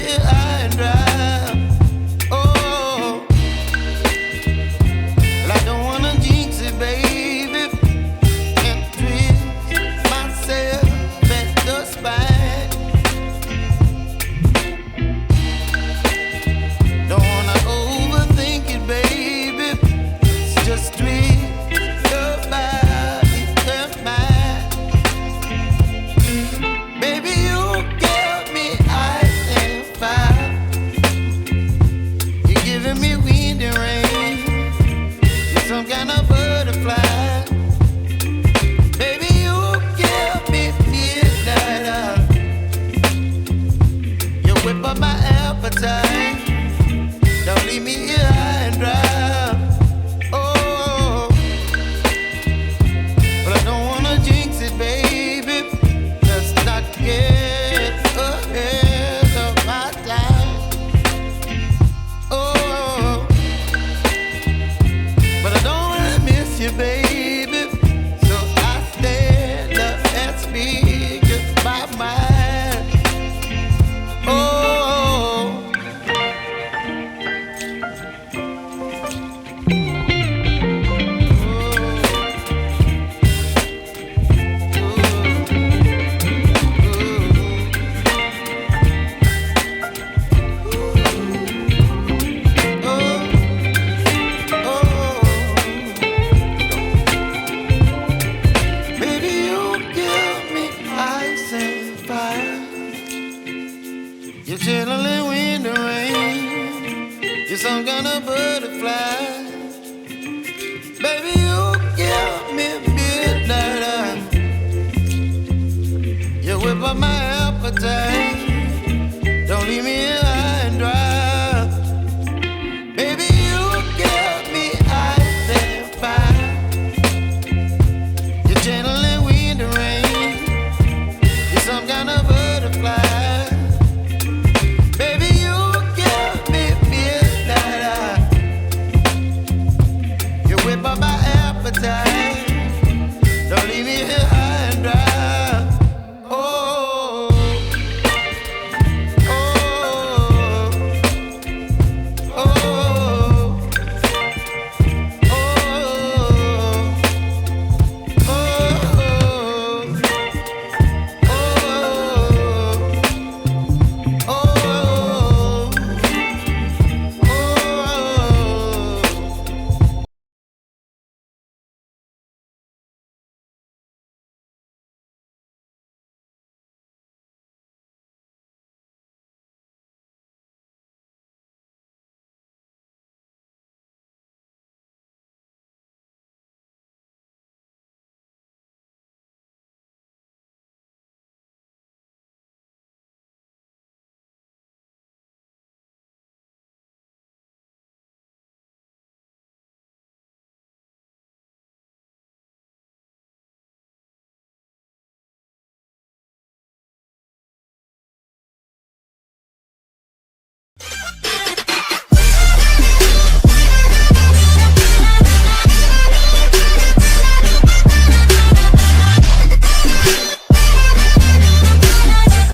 here high and dry. Oh, well, I don't wanna jinx it, baby, and twist myself at the spine. Don't wanna overthink it, baby. It's just twist your body and mine. Baby, you give me ice and fire. You're giving me wind and rain. You're some kind of butterfly. Baby, you give me midnight. You whip up my appetite. Don't leave me here high and dry. Oh, but I don't wanna jinx it, baby. Let's not get ahead of my time. Oh, but I don't wanna miss you, baby. So I stand up and speak my mind. Oh. Baby, you give me ice and fire. You're chilling wind and rain. You're some kind of butterfly. Baby, you give me midnight. You whip up my appetite.